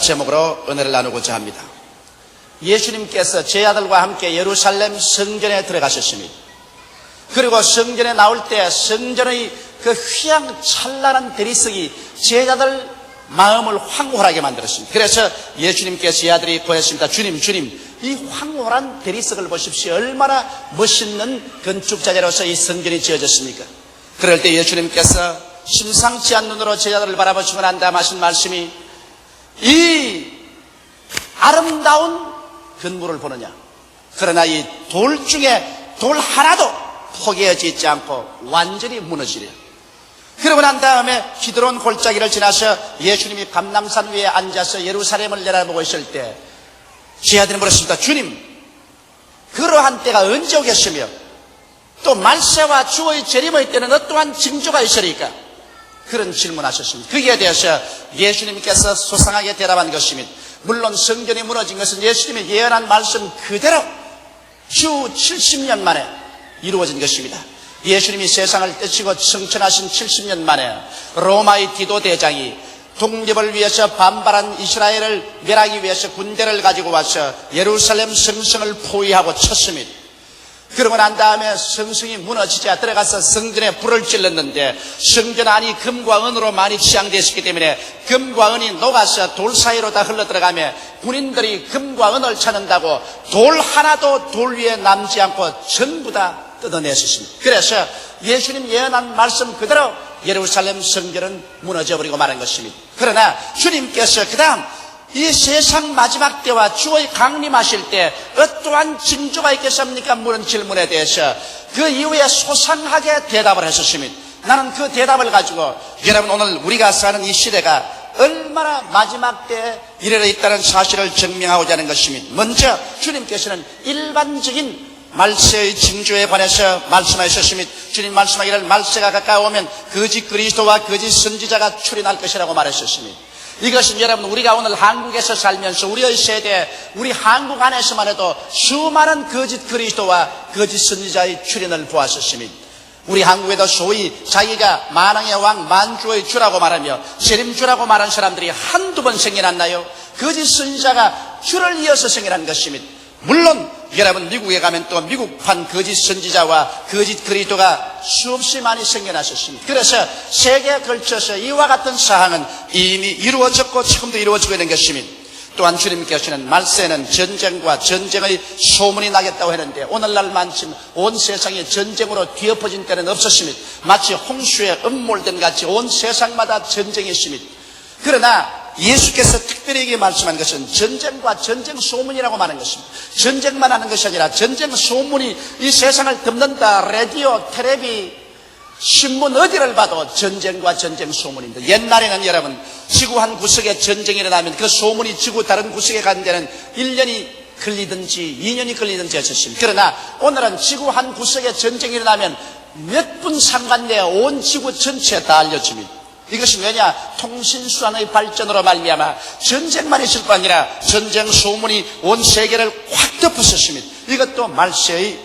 제목으로 은혜를 나누고자 합니다. 예수님께서 제 아들과 함께 예루살렘 성전에 들어가셨습니다. 그리고 성전에 나올 때 성전의 그 휘황찬란한 대리석이 제자들 마음을 황홀하게 만들었습니다. 그래서 예수님께서 제 아들이 고했습니다. 주님, 이 황홀한 대리석을 보십시오. 얼마나 멋있는 건축자재로서 이 성전이 지어졌습니까? 그럴 때 예수님께서 심상치 않은 눈으로 제자들을 바라보시고 난 다음 하신 말씀이, 이 아름다운 건물을 보느냐? 그러나 이 돌 중에 돌 하나도 포개어지지 않고 완전히 무너지려. 그러고 난 다음에 기드론 골짜기를 지나서 예수님이 감람산 위에 앉아서 예루살렘을 내다보고 있을 때 제자들이 물었습니다. 주님, 그러한 때가 언제 오겠으며 또 말세와 주의 재림의 때는 어떠한 징조가 있으리까? 그런 질문하셨습니다. 거기에 대해서 예수님께서 소상하게 대답한 것입니다. 물론 성전이 무너진 것은 예수님이 예언한 말씀 그대로 주 70년 만에 이루어진 것입니다. 예수님이 세상을 떼치고 승천하신 70년 만에 로마의 디도 대장이 독립을 위해서 반발한 이스라엘을 멸하기 위해서 군대를 가지고 와서 예루살렘 성성을 포위하고 쳤습니다. 그러고 난 다음에 성성이 무너지자 들어가서 성전에 불을 질렀는데 성전 안이 금과 은으로 많이 치장되어 있기 때문에 금과 은이 녹아서 돌 사이로 다 흘러들어가며 군인들이 금과 은을 찾는다고 돌 하나도 돌 위에 남지 않고 전부 다 뜯어냈었습니다. 그래서 예수님 예언한 말씀 그대로 예루살렘 성전은 무너져버리고 말한 것입니다. 그러나 주님께서 그 다음 이 세상 마지막 때와 주의 강림하실 때 어떠한 징조가 있겠습니까? 물은 질문에 대해서 그 이후에 소상하게 대답을 하셨습니다. 나는 그 대답을 가지고 여러분, 오늘 우리가 사는 이 시대가 얼마나 마지막 때에 이르러 있다는 사실을 증명하고자 하는 것입니다. 먼저 주님께서는 일반적인 말세의 징조에 관해서 말씀하셨습니다. 주님 말씀하기를 말세가 가까워오면 거짓 그리스도와 거짓 선지자가 출현할 것이라고 말하셨습니다. 이것은 여러분, 우리가 오늘 한국에서 살면서 우리의 세대, 우리 한국 안에서만 해도 수많은 거짓 그리스도와 거짓 선지자의 출현을 보았었습니다. 우리 한국에도 소위 자기가 만왕의 왕 만주의 주라고 말하며 재림주라고 말한 사람들이 한두 번 생겨났나요? 거짓 선지자가 주를 이어서 생겨난 것입니다. 물론 여러분, 미국에 가면 또 미국판 거짓 선지자와 거짓 그리스도가 수없이 많이 생겨났었습니다. 그래서 세계에 걸쳐서 이와 같은 사항은 이미 이루어졌고 지금도 이루어지고 있는 것입니다. 또한 주님께서는 말세는 전쟁과 전쟁의 소문이 나겠다고 했는데 오늘날만큼 온 세상이 전쟁으로 뒤엎어진 때는 없었습니다. 마치 홍수에 음몰된 같이 온 세상마다 전쟁이 있습니다. 그러나 예수께서 특별히 말씀한 것은 전쟁과 전쟁 소문이라고 말하는 것입니다. 전쟁만 하는 것이 아니라 전쟁 소문이 이 세상을 덮는다. 라디오, 텔레비, 신문 어디를 봐도 전쟁과 전쟁 소문입니다. 옛날에는 여러분, 지구 한 구석에 전쟁이 일어나면 그 소문이 지구 다른 구석에 가는 데는 1년이 걸리든지 2년이 걸리든지 했었습니다. 그러나 오늘은 지구 한 구석에 전쟁이 일어나면 몇 분 상관 내에 온 지구 전체에 다 알려집니다. 이것이 왜냐? 통신수단의 발전으로 말미암아 전쟁만 있을 뿐 아니라 전쟁 소문이 온 세계를 확 덮었었습니다. 이것도 말세의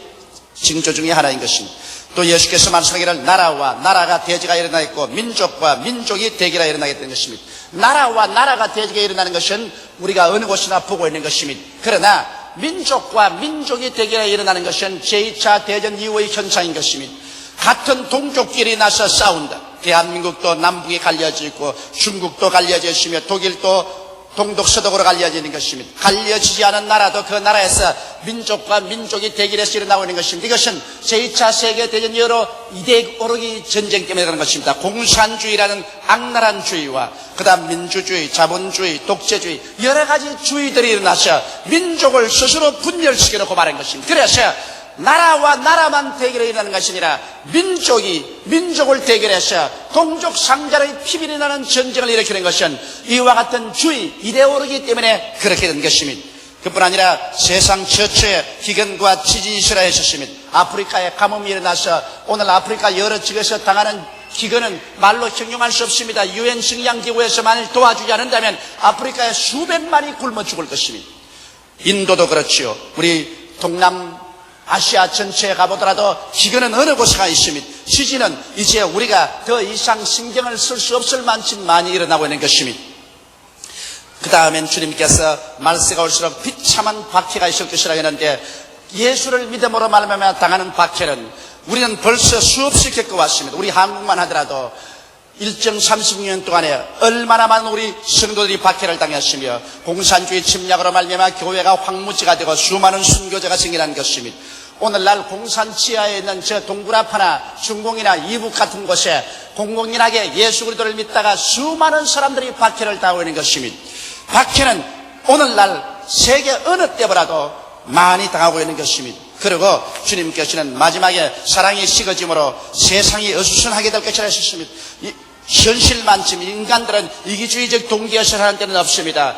징조 중에 하나인 것입니다. 또 예수께서 말씀하기를 나라와 나라가 대지가 일어나 있고 민족과 민족이 대기가 일어나게 된 것입니다. 나라와 나라가 대지가 일어나는 것은 우리가 어느 곳이나 보고 있는 것입니다. 그러나 민족과 민족이 대기가 일어나는 것은 제2차 대전 이후의 현상인 것입니다. 같은 동족끼리 나서 싸운다. 대한민국도 남북이 갈려져 있고 중국도 갈려져 있으며 독일도 동독 서독으로 갈려져 있는 것입니다. 갈려지지 않은 나라도 그 나라에서 민족과 민족이 대결해서 일어나고 있는 것입니다. 이것은 제2차 세계대전 여러 이대 오르기 전쟁 때문에 그런 것입니다. 공산주의라는 악랄한 주의와 그 다음 민주주의, 자본주의, 독재주의 여러 가지 주의들이 일어나서 민족을 스스로 분열시켜놓고 말한 것입니다. 그래서 나라와 나라만 대결에 일어나는 것이 아니라 민족이 민족을 대결해서 동족 상자의 피비리 나는 전쟁을 일으키는 것은 이와 같은 주의, 이데올로기 때문에 그렇게 된 것입니다. 그뿐 아니라 세상 최초의 기근과 지진이 일어났었습니다. 아프리카에 가뭄이 일어나서 오늘 아프리카 여러 지역에서 당하는 기근은 말로 형용할 수 없습니다. 유엔 식량기구에서 만일 도와주지 않는다면 아프리카에 수백만이 굶어 죽을 것입니다. 인도도 그렇지요. 우리 동남 아시아 전체에 가보더라도 기근은 어느 곳에가 있습니다. 지진은 이제 우리가 더 이상 신경을 쓸 수 없을 만큼 많이 일어나고 있는 것입니다. 그 다음엔 주님께서 말세가 올수록 비참한 박해가 있을 것이라 했는데 예수를 믿음으로 말미암아 당하는 박해는 우리는 벌써 수없이 겪어왔습니다. 우리 한국만 하더라도 일정 30년 동안에 얼마나 많은 우리 성도들이 박해를 당했으며 공산주의 침략으로 말미암아 교회가 황무지가 되고 수많은 순교자가 생겨난 것입니다. 오늘날 공산 지하에 있는 저 동굴앞이나 중공이나 이북 같은 곳에 공공연하게 예수 그리스도를 믿다가 수많은 사람들이 박해를 당하고 있는 것입니다. 박해는 오늘날 세계 어느 때보다도 많이 당하고 있는 것입니다. 그리고 주님께서는 마지막에 사랑이 식어짐으로 세상이 어수선하게 될 것이라 하셨습니다. 현실만큼 인간들은 이기주의적 동기에서 사는 때는 없습니다.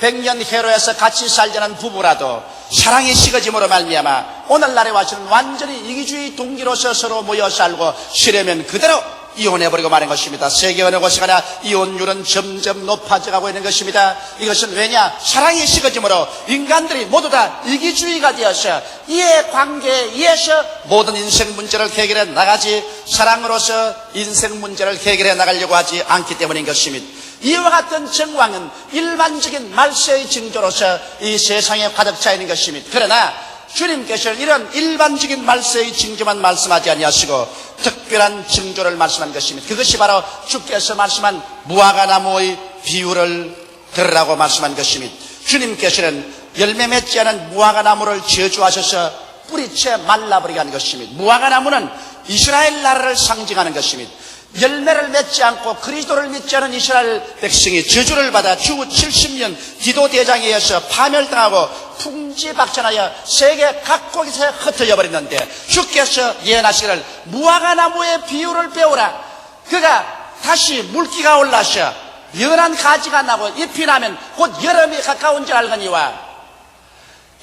100년 해로에서 같이 살자는 부부라도 사랑이 식어짐으로 말미암아 오늘날에 와서는 완전히 이기주의 동기로서 서로 모여 살고 싫으면 그대로 이혼해버리고 마는 것입니다. 세계 어느 곳에 가나 이혼율은 점점 높아져가고 있는 것입니다. 이것은 왜냐? 사랑이 식어짐으로 인간들이 모두 다 이기주의가 되어서 이해관계에 의해서 모든 인생 문제를 해결해 나가지 사랑으로서 인생 문제를 해결해 나가려고 하지 않기 때문인 것입니다. 이와 같은 정황은 일반적인 말세의 징조로서 이 세상에 가득 차 있는 것입니다. 그러나 주님께서는 이런 일반적인 말세의 징조만 말씀하지 아니하시고 특별한 징조를 말씀한 것입니다. 그것이 바로 주께서 말씀한 무화과나무의 비유를 들으라고 말씀한 것입니다. 주님께서는 열매 맺지 않은 무화과나무를 저주하셔서 뿌리채 말라버리게 하는 것입니다. 무화과나무는 이스라엘 나라를 상징하는 것입니다. 열매를 맺지 않고 그리스도를 믿지 않은 이스라엘 백성이 저주를 받아 주 70년 디도대장에 의해서 파멸당하고 풍지박산하여 세계 각국에서 흩어져 버렸는데 주께서 예언하시기를 무화과나무의 비유를 배우라. 그가 다시 물기가 올라서 연한 가지가 나고 잎이 나면 곧 여름이 가까운 줄 알거니와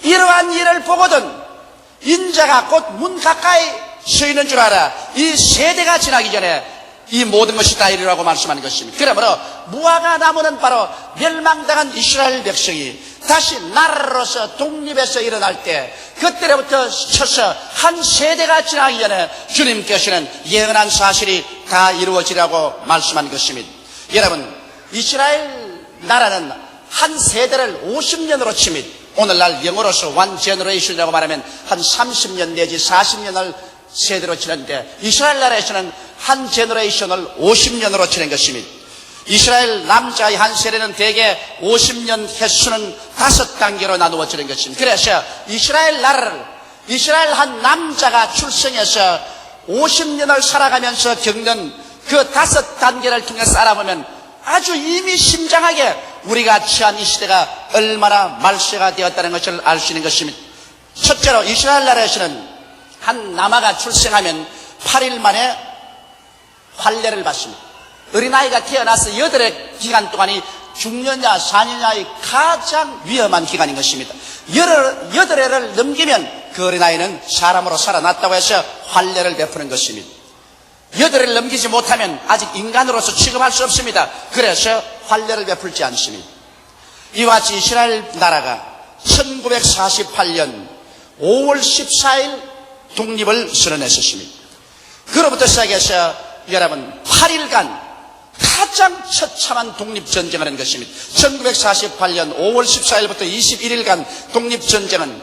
이러한 일을 보거든 인자가 곧 문 가까이 서 있는 줄 알아. 이 세대가 지나기 전에 이 모든 것이 다 이루라고 말씀하는 것입니다. 그러므로 무화과나무는 바로 멸망당한 이스라엘 백성이 다시 나라로서 독립해서 일어날 때 그때로부터 쳐서 한 세대가 지나기 전에 주님께서는 예언한 사실이 다 이루어지라고 말씀한 것입니다. 여러분, 이스라엘 나라는 한 세대를 50년으로 칩니다. 오늘날 영어로서 one generation이라고 말하면 한 30년 내지 40년을 세대로 치는데 이스라엘 나라에서는 한 제너레이션을 50년으로 치는 것입니다. 이스라엘 남자의 한 세대는 대개 50년 횟수는 5단계로 나누어지는 것입니다. 그래서 이스라엘 나라를 이스라엘 한 남자가 출생해서 50년을 살아가면서 겪는 그 5단계를 통해서 알아보면 아주 의미심장하게 우리가 처한 이 시대가 얼마나 말세가 되었다는 것을 알 수 있는 것입니다. 첫째로 이스라엘 나라에서는 한 남아가 출생하면 8일 만에 환례를 받습니다. 어린아이가 태어나서 8의 기간 동안이 중년이나 4년야의 가장 위험한 기간인 것입니다. 8회를 넘기면 그 어린아이는 사람으로 살아났다고 해서 환례를 베푸는 것입니다. 8회를 넘기지 못하면 아직 인간으로서 취급할 수 없습니다. 그래서 환례를 베풀지 않습니다. 이와 같이 이스라엘 나라가 1948년 5월 14일 독립을 선언했었습니다. 그로부터 시작해서 여러분 8일간 가장 처참한 독립전쟁을 한 것입니다. 1948년 5월 14일부터 21일간 독립전쟁은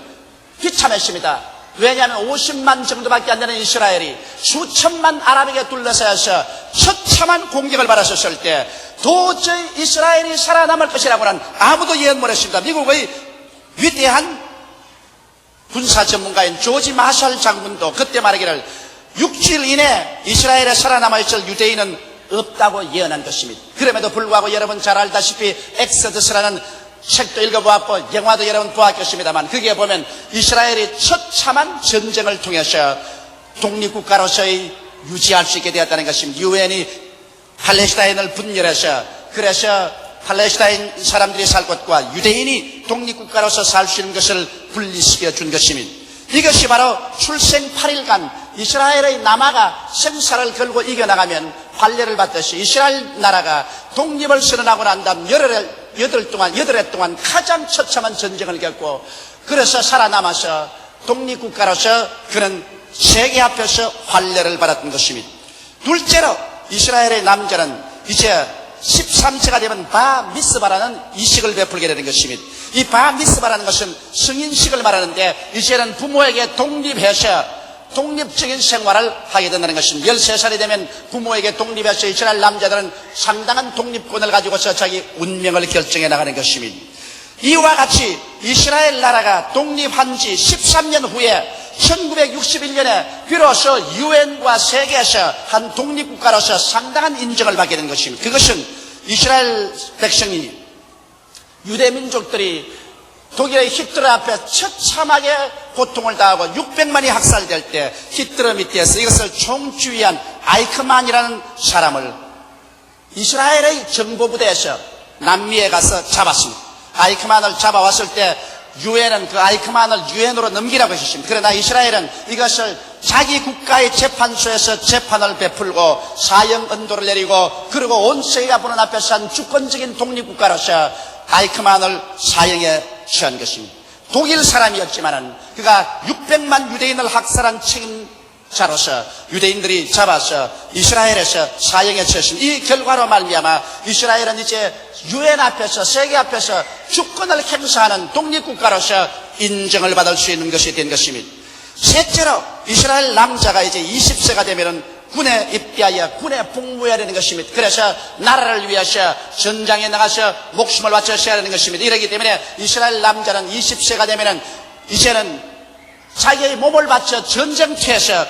비참했습니다. 왜냐하면 50만 정도밖에 안 되는 이스라엘이 수천만 아랍에게 둘러싸여서 처참한 공격을 받았었을 때 도저히 이스라엘이 살아남을 것이라고는 아무도 예언 못했습니다. 미국의 위대한 군사 전문가인 조지 마샬 장군도 그때 말하기를 6주일 이내 이스라엘에 살아남아있을 유대인은 없다고 예언한 것입니다. 그럼에도 불구하고 여러분 잘 알다시피 엑소더스라는 책도 읽어보았고 영화도 여러분 보았겠습니다만 거기에 보면 이스라엘이 처참한 전쟁을 통해서 독립국가로서의 유지할 수 있게 되었다는 것입니다. 유엔이 팔레스타인을 분열해서 그래서 팔레스타인 사람들이 살 곳과 유대인이 독립국가로서 살 수 있는 것을 분리시켜 준 것입니다. 이것이 바로 출생 8일간 이스라엘의 남아가 생사를 걸고 이겨나가면 환례를 받듯이 이스라엘 나라가 독립을 선언하고 난 다음 8해 동안 가장 처참한 전쟁을 겪고 그래서 살아남아서 독립국가로서 그는 세계 앞에서 환례를 받았던 것입니다. 둘째로 이스라엘의 남자는 이제 13세가 되면 바 미스바라는 이식을 베풀게 되는 것입니다. 이 바 미스바라는 것은 승인식을 말하는데 이제는 부모에게 독립적인 생활을 하게 된다는 것입니다. 13살이 되면 부모에게 독립해서 이스라엘 남자들은 상당한 독립권을 가지고서 자기 운명을 결정해 나가는 것입니다. 이와 같이 이스라엘 나라가 독립한 지 13년 후에 1961년에 비로소 유엔과 세계에서 한 독립국가로서 상당한 인정을 받게 된 것입니다. 그것은 이스라엘 백성이, 유대민족들이 독일의 히틀러 앞에 처참하게 고통을 당하고 600만이 학살될 때 히틀러 밑에서 이것을 총주의한 아이크만이라는 사람을 이스라엘의 정보부대에서 남미에 가서 잡았습니다. 아이크만을 잡아왔을 때 유엔은 그 아이크만을 유엔으로 넘기라고 했습니다. 그러나 이스라엘은 이것을 자기 국가의 재판소에서 재판을 베풀고 사형 언도를 내리고 그리고 온 세계가 보는 앞에서 한 주권적인 독립국가로서 아이크만을 사형에 처한 것입니다. 독일 사람이었지만은 그가 600만 유대인을 학살한 책임자로서 유대인들이 잡아서 이스라엘에서 사형에 처했습니다. 이 결과로 말미암아 이스라엘은 이제 유엔 앞에서 세계 앞에서 주권을 행사하는 독립국가로서 인정을 받을 수 있는 것이 된 것입니다. 셋째로 이스라엘 남자가 이제 20세가 되면은 군에 입대하여 군에 복무해야 되는 것입니다. 그래서 나라를 위해서 전장에 나가서 목숨을 바쳐서야 하는 것입니다. 이러기 때문에 이스라엘 남자는 20세가 되면은 이제는 자기의 몸을 바쳐 전쟁터에서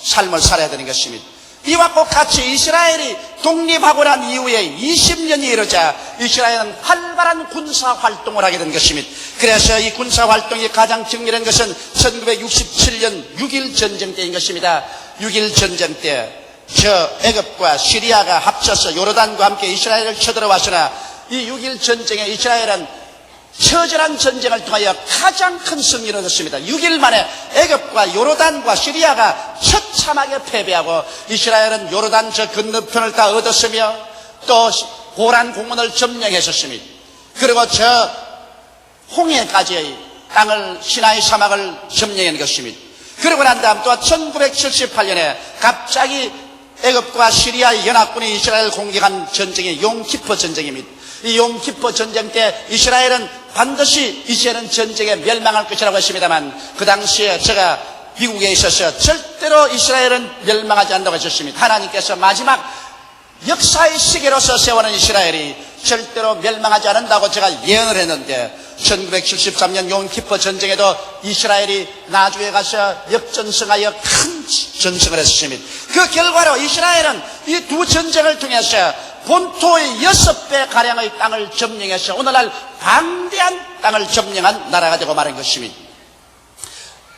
삶을 살아야 되는 것입니다. 이와 똑같이 이스라엘이 독립하고 난 이후에 20년이 이르자 이스라엘은 활발한 군사활동을 하게 된 것입니다. 그래서 이 군사활동이 가장 정렬한 것은 1967년 6.1 전쟁 때인 것입니다. 6.1 전쟁 때 애굽과 시리아가 합쳐서 요르단과 함께 이스라엘을 쳐들어왔으나 이 6.1 전쟁에 이스라엘은 처절한 전쟁을 통하여 가장 큰 승리를 얻었습니다. 6일 만에 애굽과 요르단과 시리아가 처참하게 패배하고 이스라엘은 요르단 저 건너편을 다 얻었으며 또 고란 공원을 점령했었습니다. 그리고 저 홍해까지의 땅을 시나이 사막을 점령한 것입니다. 그러고 난 다음 또 1978년에 갑자기 애굽과 시리아의 연합군이 이스라엘을 공격한 전쟁이 용키퍼 전쟁입니다. 이 용키퍼 전쟁 때 이스라엘은 반드시 이제는 전쟁에 멸망할 것이라고 했습니다만 그 당시에 제가 미국에 있어서 절대로 이스라엘은 멸망하지 않는다고 했었습니다. 하나님께서 마지막 역사의 시계로서 세워놓은 이스라엘이 절대로 멸망하지 않는다고 제가 예언을 했는데 1973년 용키퍼 전쟁에도 이스라엘이 나주에 가서 역전승하여 큰 전승을 했습니다. 그 결과로 이스라엘은 이 두 전쟁을 통해서 본토의 6배 가량의 땅을 점령해서 오늘날 방대한 땅을 점령한 나라가 되고 말한 것입니다.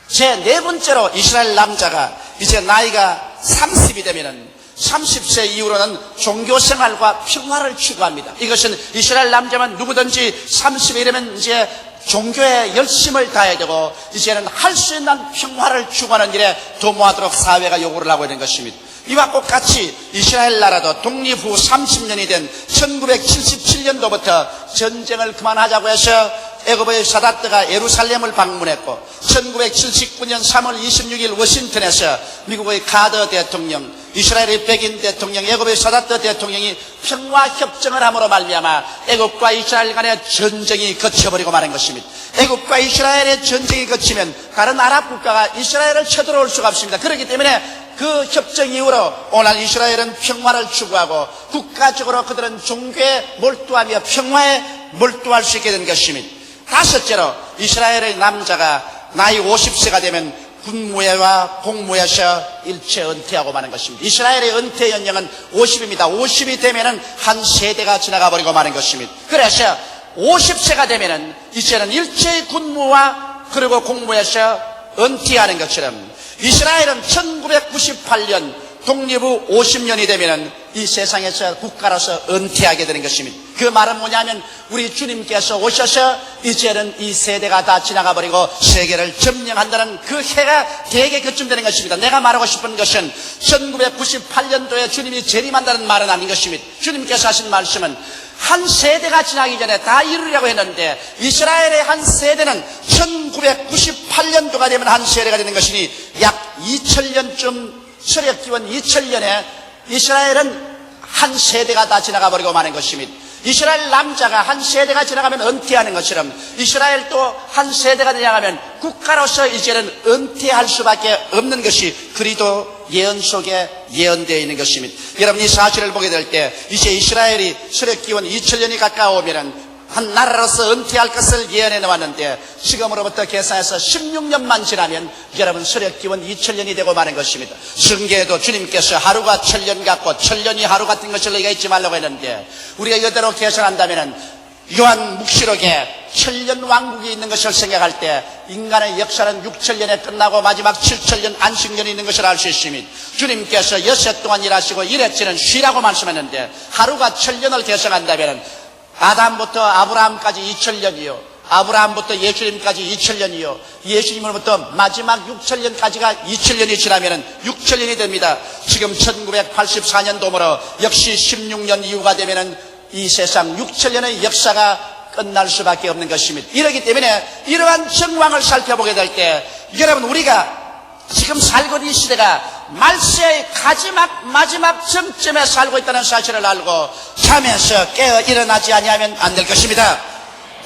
제 네 번째로 이스라엘 남자가 이제 나이가 30이 되면은 30세 이후로는 종교생활과 평화를 추구합니다. 이것은 이스라엘 남자만 누구든지 30이 되면 이제 종교에 열심을 다해야 되고 이제는 할 수 있는 평화를 추구하는 일에 도모하도록 사회가 요구를 하고 있는 것입니다. 이와 똑같이 이스라엘 나라도 독립 후 30년이 된 1977년도부터 전쟁을 그만하자고 해서 애굽의 사다트가 예루살렘을 방문했고 1979년 3월 26일 워싱턴에서 미국의 카더 대통령, 이스라엘의 백인 대통령, 애굽의 사다트 대통령이 평화협정을 함으로 말미암아 애굽과 이스라엘 간의 전쟁이 그쳐버리고 마는 것입니다. 애굽과 이스라엘의 전쟁이 그치면 다른 아랍 국가가 이스라엘을 쳐들어올 수가 없습니다. 그렇기 때문에 그 협정 이후로 오늘 이스라엘은 평화를 추구하고 국가적으로 그들은 종교에 몰두하며 평화에 몰두할 수 있게 된 것입니다. 다섯째로 이스라엘의 남자가 나이 50세가 되면 군무회와 공무에서 일체 은퇴하고 마는 것입니다. 이스라엘의 은퇴 연령은 50입니다. 50이 되면은 한 세대가 지나가 버리고 마는 것입니다. 그래서 50세가 되면은 이제는 일체의 군무와 그리고 공무에서 은퇴하는 것처럼 이스라엘은 1998년 독립 후 50년이 되면 이 세상에서 국가로서 은퇴하게 되는 것입니다. 그 말은 뭐냐면 우리 주님께서 오셔서 이제는 이 세대가 다 지나가 버리고 세계를 점령한다는 그 해가 대개 그쯤 되는 것입니다. 내가 말하고 싶은 것은 1998년도에 주님이 재림한다는 말은 아닌 것입니다. 주님께서 하신 말씀은 한 세대가 지나기 전에 다 이루려고 했는데 이스라엘의 한 세대는 1998년도가 되면 한 세대가 되는 것이니 약 2000년쯤 서력기원 2000년에 이스라엘은 한 세대가 다 지나가 버리고 마는 것입니다. 이스라엘 남자가 한 세대가 지나가면 은퇴하는 것처럼 이스라엘도 한 세대가 지나가면 국가로서 이제는 은퇴할 수밖에 없는 것이 그리도 예언 속에 예언되어 있는 것입니다. 여러분 이 사실을 보게 될 때 이제 이스라엘이 수력기원 2000년이 가까우면은 한 나라로서 은퇴할 것을 예언해 놓았는데 지금으로부터 계산해서 16년만 지나면 여러분 수력기원 2000년이 되고 마는 것입니다. 성경에도 주님께서 하루가 1000년 같고 1000년이 하루 같은 것을 너희가 잊지 말라고 했는데 우리가 이대로 계산한다면 요한 묵시록에 1000년 왕국이 있는 것을 생각할 때 인간의 역사는 6000년에 끝나고 마지막 7000년 안식년이 있는 것을 알 수 있습니다. 주님께서 여섯 동안 일하시고 일했지는 쉬라고 말씀했는데 하루가 1000년을 계산한다면 아담부터 아브라함까지 2000년이요. 아브라함부터 예수님까지 2000년이요. 예수님으로부터 마지막 6000년까지가 2000년이 지나면 6000년이 됩니다. 지금 1984년도므로 역시 16년 이후가 되면 이 세상 6000년의 역사가 끝날 수밖에 없는 것입니다. 이렇기 때문에 이러한 정황을 살펴보게 될 때 여러분 우리가 지금 살고 있는 이 시대가 말세의 마지막 정점에 살고 있다는 사실을 알고 잠에서 깨어 일어나지 아니하면 안 될 것입니다.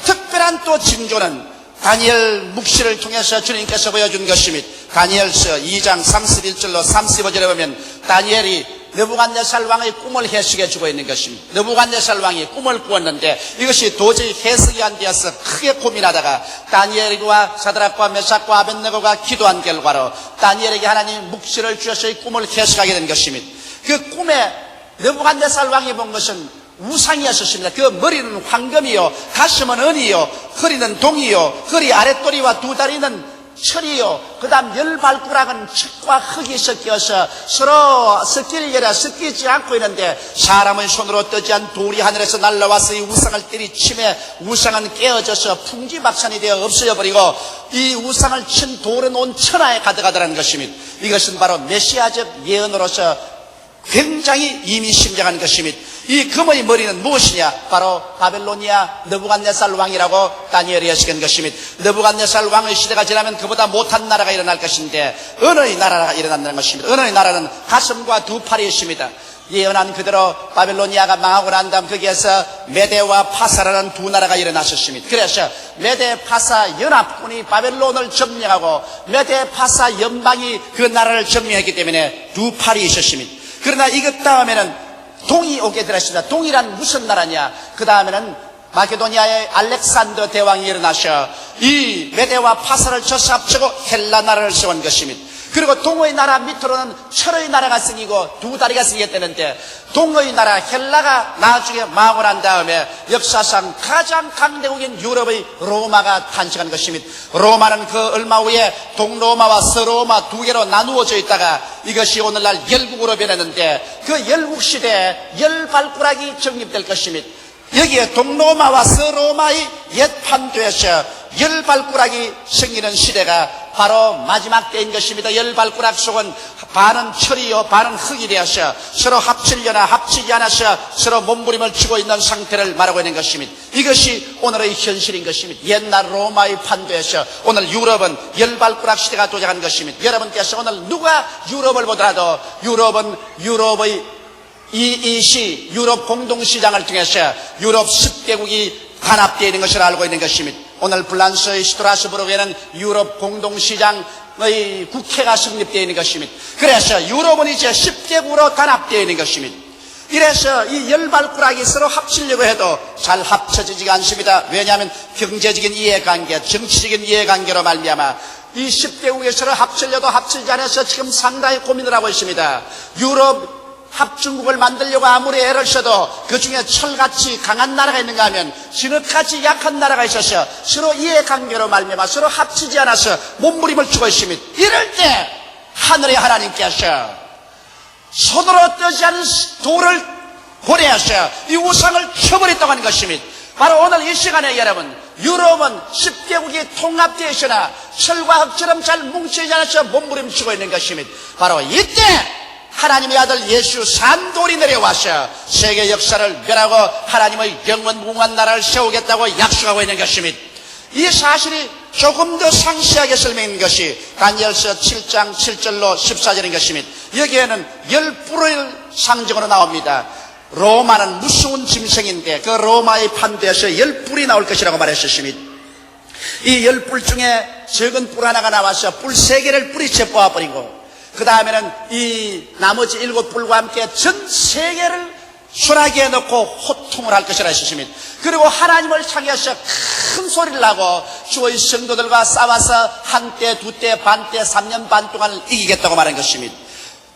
특별한 또 징조는 다니엘 묵시를 통해서 주님께서 보여준 것입니다. 다니엘서 2장 31절로 35절에 보면 다니엘이 느부갓네살 왕의 꿈을 해석해 주고 있는 것입니다. 느부갓네살 왕이 꿈을 꾸었는데 이것이 도저히 해석이 안 되어서 크게 고민하다가 다니엘과 사드락과 메삭과 아벳느고가 기도한 결과로 다니엘에게 하나님 묵시를 주셔서 이 꿈을 해석하게 된 것입니다. 그 꿈에 느부갓네살 왕이 본 것은 우상이었습니다. 그 머리는 황금이요, 가슴은 은이요, 허리는 동이요, 허리 아랫도리와 두 다리는 철이요, 그 다음 열발가락은 칡과 흙이 섞여서 서로 섞이지 않고 있는데 사람의 손으로 떠지한 돌이 하늘에서 날라와서 이 우상을 때리치매 우상은 깨어져서 풍지박산이 되어 없어져 버리고 이 우상을 친 돌은 온 천하에 가득하더라는 것입니다. 이것은 바로 메시아적 예언으로서 굉장히 이미심장한 것입니다. 이 금의 머리는 무엇이냐? 바로 바벨로니아 느부갓네살 왕이라고 다니엘이 예측한 것입니다. 느부갓네살 왕의 시대가 지나면 그보다 못한 나라가 일어날 것인데 어느 나라가 일어난다는 것입니다. 어느 나라는 가슴과 두 팔이 있습니다. 예언한 그대로 바벨로니아가 망하고 난 다음 거기에서 메대와 파사라는 두 나라가 일어났었습니다. 그래서 메대 파사 연합군이 바벨론을 점령하고 메대 파사 연방이 그 나라를 점령했기 때문에 두 팔이 있었습니다. 그러나 이것 다음에는 동이 오게 되었습니다. 동이란 무슨 나라냐? 그 다음에는 마케도니아의 알렉산더 대왕이 일어나셔 이 메대와 파사를 쳐서 합치고 헬라 나라를 세운 것입니다. 그리고 동의 나라 밑으로는 철의 나라가 생기고 두 다리가 생겼다는데 동의 나라 헬라가 나중에 망하고 난 다음에 역사상 가장 강대국인 유럽의 로마가 탄생한 것입니다. 로마는 그 얼마 후에 동로마와 서로마 두 개로 나누어져 있다가 이것이 오늘날 열국으로 변했는데 그 열국 시대에 열발가락이 정립될 것입니다. 여기에 동로마와 서로마의 옛 판도에서 열발가락이 생기는 시대가 바로 마지막 때인 것입니다. 열발가락 속은 반은 철이요 반은 흙이 되어서 서로 합치려나 합치지 않아서 서로 몸부림을 치고 있는 상태를 말하고 있는 것입니다. 이것이 오늘의 현실인 것입니다. 옛날 로마의 판도에서 오늘 유럽은 열발가락 시대가 도착한 것입니다. 여러분께서 오늘 누가 유럽을 보더라도 유럽은 유럽의 EEC 유럽 공동시장을 통해서 유럽 10개국이 단합되어 있는 것을 알고 있는 것입니다. 오늘 프랑스의 스트라스부르크에는 유럽 공동시장의 국회가 성립되어 있는 것입니다. 그래서 유럽은 이제 10개국으로 단합되어 있는 것입니다. 이래서 이 열발가락이 서로 합치려고 해도 잘 합쳐지지가 않습니다. 왜냐하면 경제적인 이해관계, 정치적인 이해관계로 말미암아 이 10개국이 서로 합치려도 합치지 않아서 지금 상당히 고민을 하고 있습니다. 유럽 합중국을 만들려고 아무리 애를 써도 그 중에 철같이 강한 나라가 있는가 하면 진흙같이 약한 나라가 있어서 서로 이해관계로 말미암아 서로 합치지 않아서 몸부림을 치고 있습니다. 이럴 때 하늘의 하나님께서 손으로 뜨지 않은 돌을 보내서 이 우상을 쳐버렸다고 하는 것입니다. 바로 오늘 이 시간에 여러분 유럽은 10개국이 통합되어 있으나 철과 흙처럼 잘 뭉치지 않아서 몸부림치고 있는 것입니다. 바로 이때 하나님의 아들 예수 산돌이 내려와서 세계 역사를 멸하고 하나님의 영원무궁한 나라를 세우겠다고 약속하고 있는 것입니다. 이 사실이 조금 더 상세하게 설명된 것이 다니엘서 7장 7절로 14절인 것입니다. 여기에는 열불을 상징으로 나옵니다. 로마는 무서운 짐승인데 그 로마의 판도에서 10뿔이 나올 것이라고 말했었습니다. 이 10뿔 중에 적은 뿔 하나가 나와서 뿔 3개를 뿌리쳐 뽑아버리고 그 다음에는 이 나머지 7뿔과 함께 전 세계를 소나기에 넣고 호통을 할 것이라 했습니다. 그리고 하나님을 향해서 큰 소리를 하고 주의 성도들과 싸워서 한때, 두때, 반때, 3년 반 동안 이기겠다고 말한 것입니다.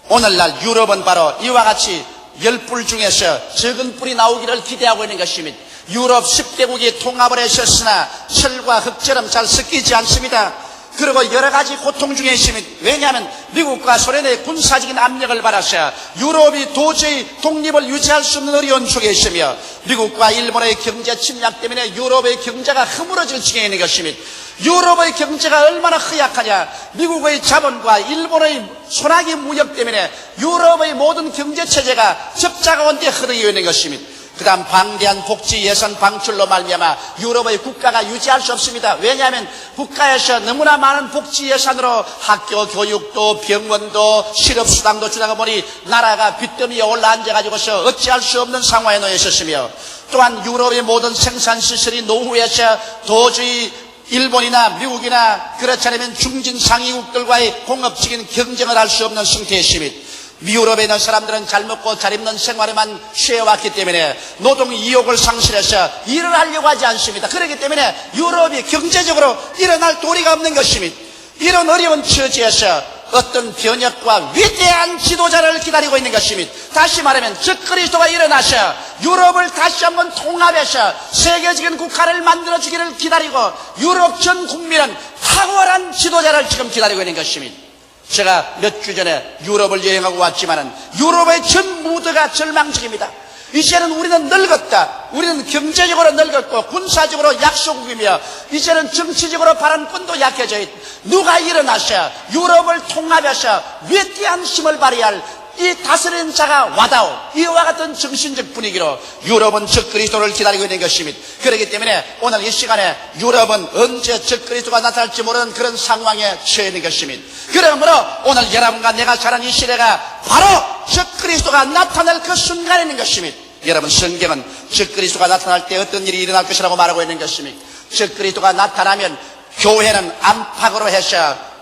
오늘날 유럽은 바로 이와 같이 10뿔 중에서 적은 뿔이 나오기를 기대하고 있는 것입니다. 유럽 10개국이 통합을 하셨으나 철과 흙처럼 잘 섞이지 않습니다. 그리고 여러 가지 고통 중에 있습니다. 왜냐하면 미국과 소련의 군사적인 압력을 받아서 유럽이 도저히 독립을 유지할 수 없는 어려운 속에 있으며 미국과 일본의 경제 침략 때문에 유럽의 경제가 허물어질 지경에 있는 것입니다. 유럽의 경제가 얼마나 허약하냐. 미국의 자본과 일본의 소나기 무역 때문에 유럽의 모든 경제체제가 적자 가운데 흐르고 있는 것입니다. 그 다음 방대한 복지 예산 방출로 말미암아 유럽의 국가가 유지할 수 없습니다. 왜냐하면 국가에서 너무나 많은 복지 예산으로 학교 교육도 병원도 실업수당도 주다가 보니 나라가 빚더미에 올라앉아가지고서 어찌할 수 없는 상황에 놓여 있었으며 또한 유럽의 모든 생산시설이 노후에서 도저히 일본이나 미국이나 그렇지 않으면 중진 상위국들과의 공업적인 경쟁을 할 수 없는 상태에 있습니다. 유럽에 있는 사람들은 잘 먹고 잘 입는 생활에만 취해왔기 때문에 노동 이욕을 상실해서 일을 하려고 하지 않습니다. 그렇기 때문에 유럽이 경제적으로 일어날 도리가 없는 것입니다. 이런 어려운 처지에서 어떤 변혁과 위대한 지도자를 기다리고 있는 것입니다. 다시 말하면 적그리스도가 일어나서 유럽을 다시 한번 통합해서 세계적인 국가를 만들어주기를 기다리고 유럽 전 국민은 탁월한 지도자를 지금 기다리고 있는 것입니다. 제가 몇 주 전에 유럽을 여행하고 왔지만은 유럽의 전 무드가 절망적입니다. 이제는 우리는 늙었다. 우리는 경제적으로 늙었고 군사적으로 약소국이며 이제는 정치적으로 발언권도 약해져 있다. 누가 일어나서 유럽을 통합해서 위대한 힘을 발휘할 이 다스리는 자가 와다오. 이와 같은 정신적 분위기로 유럽은 적그리스도를 기다리고 있는 것입니다. 그렇기 때문에 오늘 이 시간에 유럽은 언제 적그리스도가 나타날지 모르는 그런 상황에 처해 있는 것입니다. 그러므로 오늘 여러분과 내가 살아가는 이 시대가 바로 적그리스도가 나타날 그 순간에 있는 것입니다. 여러분, 성경은 적그리스도가 나타날 때 어떤 일이 일어날 것이라고 말하고 있는 것입니다. 적그리스도가 나타나면 교회는 안팎으로 해서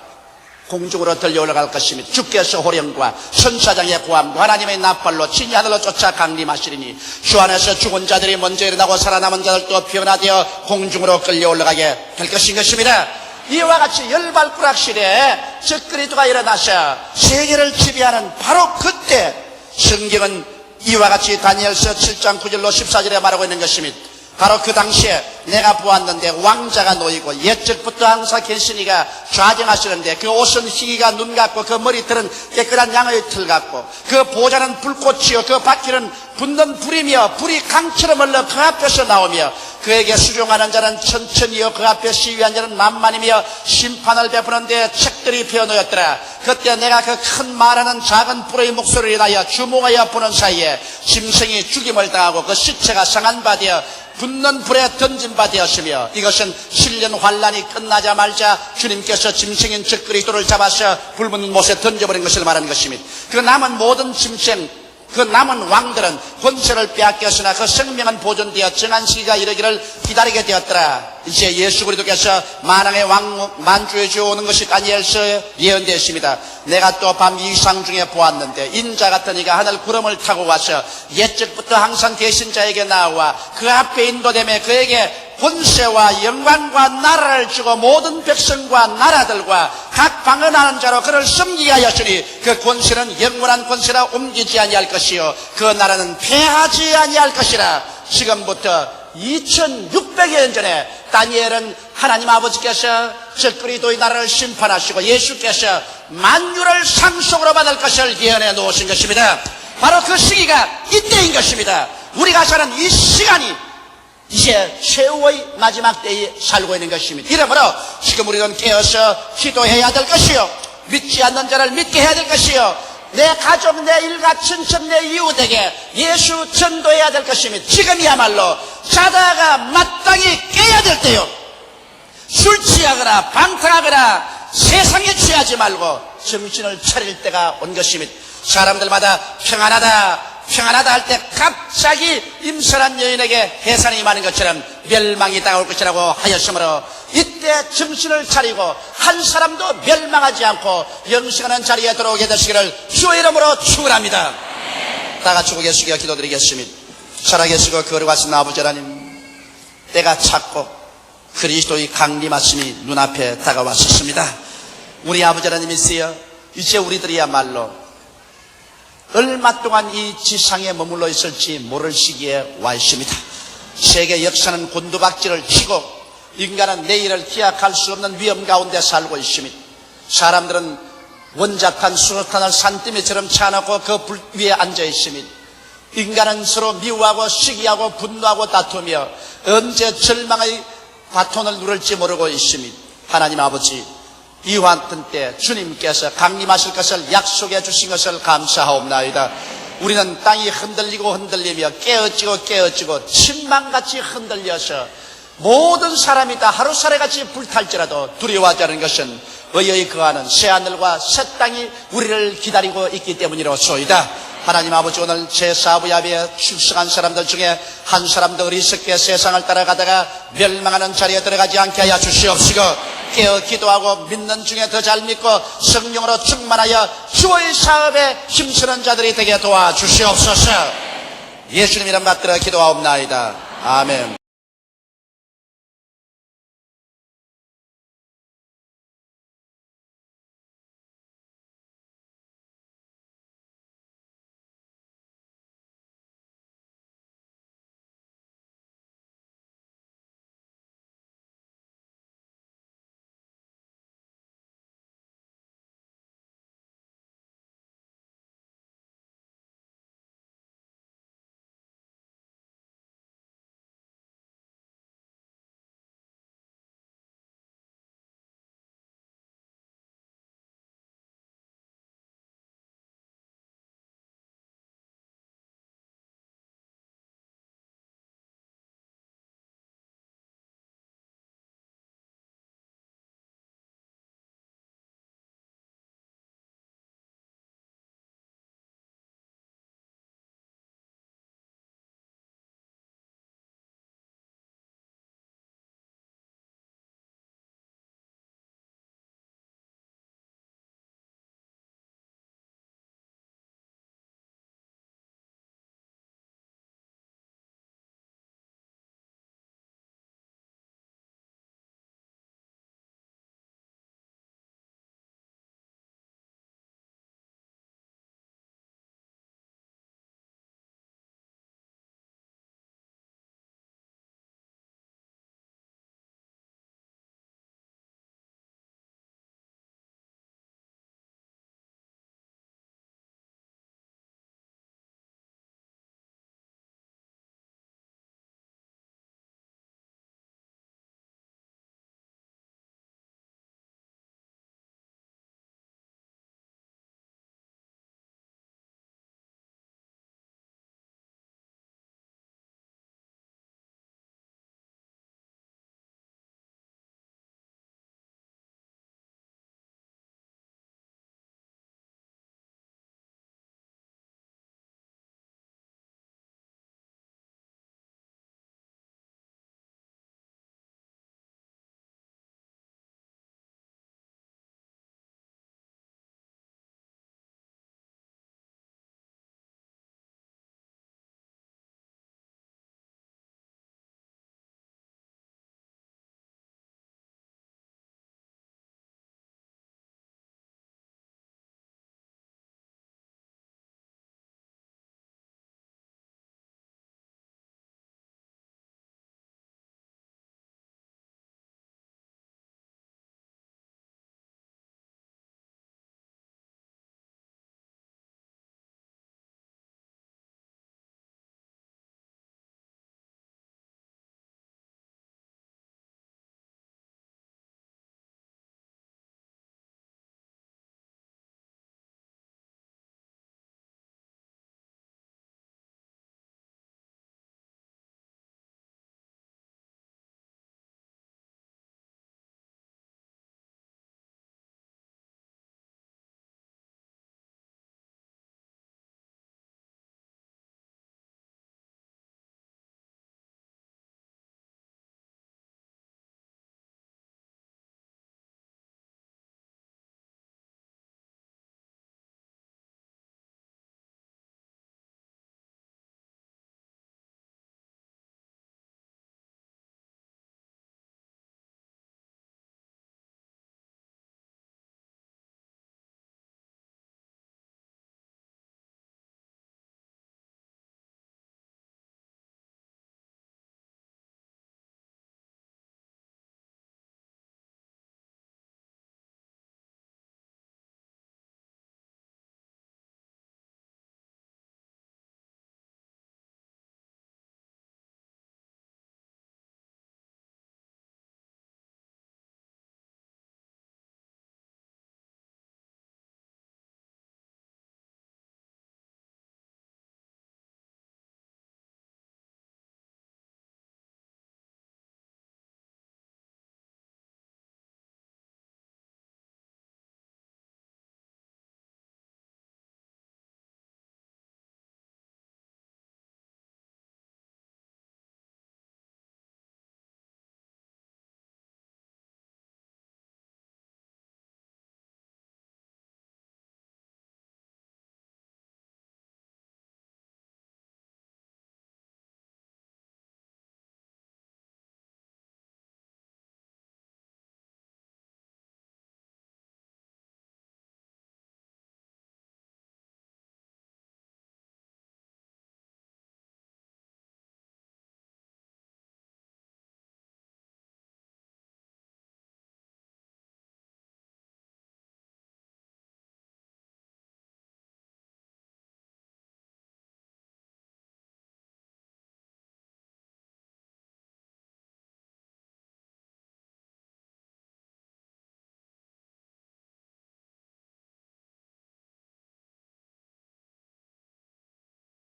공중으로 들려 올라갈 것입니다. 주께서 호령과 천사장의 고함과 하나님의 나팔로 진이 하늘로 쫓아 강림하시리니 주 안에서 죽은 자들이 먼저 일어나고 살아남은 자들도 변화되어 공중으로 끌려 올라가게 될 것입니다. 이와 같이 열발꾸락 시대에 적그리스도가 일어나서 세계를 지배하는 바로 그때 성경은 이와 같이 다니엘서 7장 9절로 14절에 말하고 있는 것입니다. 바로 그 당시에 내가 보았는데 왕자가 놓이고 옛적부터 항상 계시니가 좌정하시는데 그 옷은 희기가 눈 같고 그 머리털은 깨끗한 양의 털 같고 그 보좌는 불꽃이요 그 바퀴는 붙는 불이며 불이 강처럼 흘러 그 앞에서 나오며 그에게 수종하는 자는 천천히요 그 앞에 시위한 자는 만만이며 심판을 베푸는데 책들이 펴놓였더라. 그때 내가 그 큰 말하는 작은 불의 목소리를 인하여 주목하여 보는 사이에 짐승이 죽임을 당하고 그 시체가 상한 바 되어 붙는 불에 던진 바 되었으며 이것은 7년 환란이 끝나자마자 주님께서 짐승인 적그리스도를 잡아서 불붙는 못에 던져버린 것을 말하는 것입니다. 그 남은 모든 짐승 그 남은 왕들은 권세를 빼앗겼으나 그 생명은 보존되어 정한 시기가 이르기를 기다리게 되었더라. 이제 예수 그리스도께서 만왕의 왕 만주의 주 오는 것이 다니엘서에 예언되었습니다. 내가 또 밤 이상 중에 보았는데 인자 같은 이가 하늘 구름을 타고 와서 옛적부터 항상 계신 자에게 나와 그 앞에 인도되며 그에게 권세와 영광과 나라를 주고 모든 백성과 나라들과 각 방언하는 자로 그를 섬기게 하였으니 그 권세는 영원한 권세라 옮기지 아니할 것이요 그 나라는 패하지 아니할 것이라. 지금부터 2600여 년 전에 다니엘은 하나님 아버지께서 적그리스도의 나라를 심판하시고 예수께서 만유를 상속으로 받을 것을 예언해 놓으신 것입니다. 바로 그 시기가 이때인 것입니다. 우리가 사는 이 시간이 이제 최후의 마지막 때에 살고 있는 것입니다. 이러므로 지금 우리는 깨어서 기도해야 될 것이요 믿지 않는 자를 믿게 해야 될 것이요 내 가족, 내 일가, 친척, 내 이웃에게 예수 전도해야 될 것입니다. 지금이야말로 자다가 마땅히 깨야 될 때요. 술 취하거나 방탕하거나 세상에 취하지 말고 정신을 차릴 때가 온 것입니다. 사람들마다 평안하다, 평안하다 할 때 갑자기 임선한 여인에게 해산이 임하는 것처럼 멸망이 다가올 것이라고 하였으므로 이때 정신을 차리고 한 사람도 멸망하지 않고 영생하는 자리에 들어오게 되시기를 주의 이름으로 축원합니다. 다 같이 고개 숙여 기도드리겠습니다. 살아계시고 거룩하신 아버지 하나님, 때가 찼고 그리스도의 강림하심이 눈앞에 다가왔었습니다. 우리 아버지 하나님이시여, 이제 우리들이야말로 얼마 동안 이 지상에 머물러 있을지 모를 시기에 와 있습니다. 세계 역사는 곤두박질을 치고 인간은 내일을 기약할 수 없는 위험 가운데 살고 있습니다. 사람들은 원자탄, 수소탄을 산더미처럼 차놓고 그 불 위에 앉아 있습니다. 인간은 서로 미워하고 시기하고 분노하고 다투며 언제 절망의 바톤을 누를지 모르고 있습니다. 하나님 아버지, 이환튼 때 주님께서 강림하실 것을 약속해 주신 것을 감사하옵나이다. 우리는 땅이 흔들리고 흔들리며 깨어지고 침망같이 흔들려서 모든 사람이 다 하루살이같이 불탈지라도 두려워하지 않은 것은 의의 거하는 새하늘과 새 땅이 우리를 기다리고 있기 때문이로소이다. 하나님 아버지, 오늘 제4부야비에 출석한 사람들 중에 한 사람도 어리석게 세상을 따라가다가 멸망하는 자리에 들어가지 않게 하여 주시옵시고, 깨어 기도하고 믿는 중에 더 잘 믿고 성령으로 충만하여 주의 사업에 힘쓰는 자들이 되게 도와주시옵소서. 예수님 이름 받들어 기도하옵나이다. 아멘.